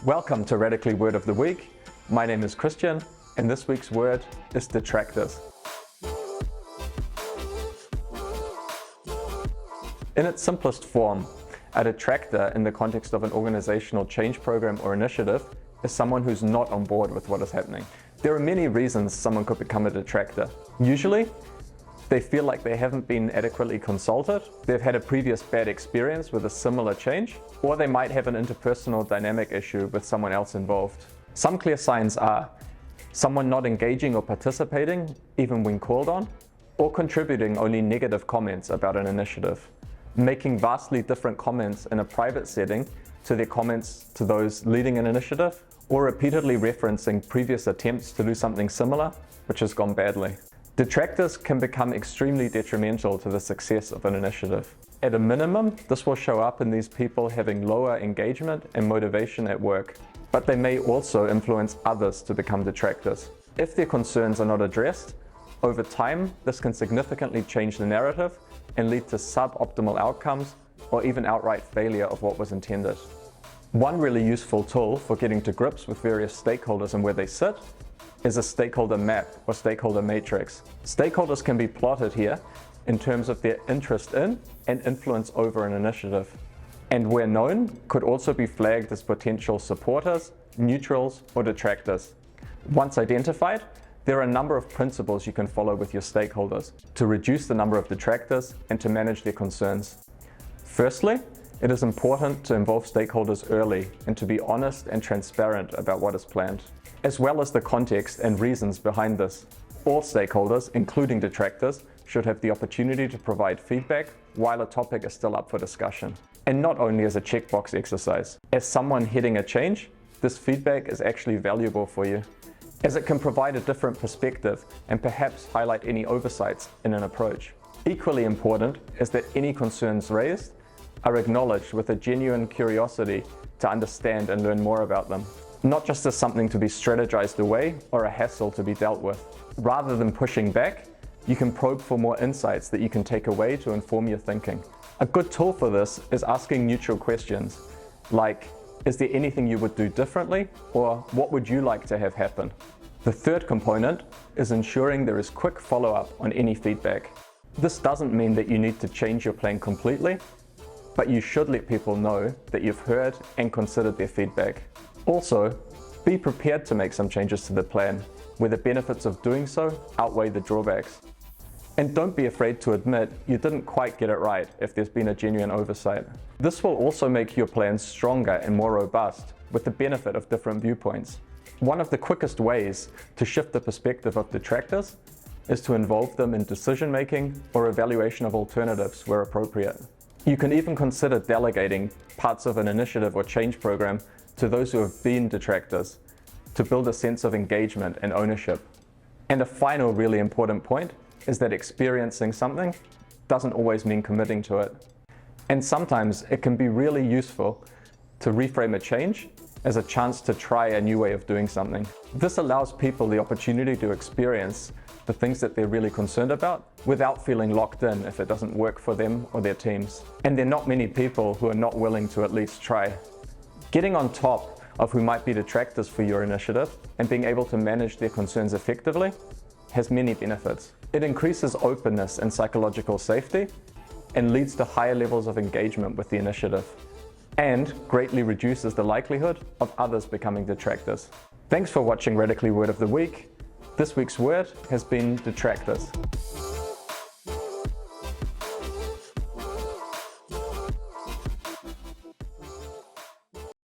Welcome to Radically Word of the Week. My name is Christian, and this week's word is detractors. In its simplest form, a detractor in the context of an organizational change program or initiative is someone who's not on board with what is happening. There are many reasons someone could become a detractor. Usually, they feel like they haven't been adequately consulted, they've had a previous bad experience with a similar change, or they might have an interpersonal dynamic issue with someone else involved. Some clear signs are someone not engaging or participating, even when called on, or contributing only negative comments about an initiative, making vastly different comments in a private setting to their comments to those leading an initiative, or repeatedly referencing previous attempts to do something similar, which has gone badly. Detractors can become extremely detrimental to the success of an initiative. At a minimum, this will show up in these people having lower engagement and motivation at work, but they may also influence others to become detractors. If their concerns are not addressed, over time, this can significantly change the narrative and lead to suboptimal outcomes or even outright failure of what was intended. One really useful tool for getting to grips with various stakeholders and where they sit is a stakeholder map or stakeholder matrix. Stakeholders can be plotted here in terms of their interest in and influence over an initiative, and where known, could also be flagged as potential supporters, neutrals, or detractors. Once identified, there are a number of principles you can follow with your stakeholders to reduce the number of detractors and to manage their concerns. Firstly, it is important to involve stakeholders early and to be honest and transparent about what is planned, as well as the context and reasons behind this. All stakeholders, including detractors, should have the opportunity to provide feedback while a topic is still up for discussion. And not only as a checkbox exercise. As someone heading a change, this feedback is actually valuable for you, as it can provide a different perspective and perhaps highlight any oversights in an approach. Equally important is that any concerns raised are acknowledged with a genuine curiosity to understand and learn more about them, not just as something to be strategized away or a hassle to be dealt with. Rather than pushing back, you can probe for more insights that you can take away to inform your thinking. A good tool for this is asking neutral questions, like, is there anything you would do differently, or what would you like to have happen? The third component is ensuring there is quick follow-up on any feedback. This doesn't mean that you need to change your plan completely, but you should let people know that you've heard and considered their feedback. Also, be prepared to make some changes to the plan, where the benefits of doing so outweigh the drawbacks. And don't be afraid to admit you didn't quite get it right if there's been a genuine oversight. This will also make your plans stronger and more robust, with the benefit of different viewpoints. One of the quickest ways to shift the perspective of detractors is to involve them in decision-making or evaluation of alternatives where appropriate. You can even consider delegating parts of an initiative or change program to those who have been detractors to build a sense of engagement and ownership. And a final really important point is that experiencing something doesn't always mean committing to it. And sometimes it can be really useful to reframe a change as a chance to try a new way of doing something. This allows people the opportunity to experience the things that they're really concerned about without feeling locked in if it doesn't work for them or their teams. And there are not many people who are not willing to at least try. Getting on top of who might be detractors for your initiative and being able to manage their concerns effectively has many benefits. It increases openness and psychological safety and leads to higher levels of engagement with the initiative, and greatly reduces the likelihood of others becoming detractors. Thanks for watching Radically Word of the Week. This week's word has been detractors.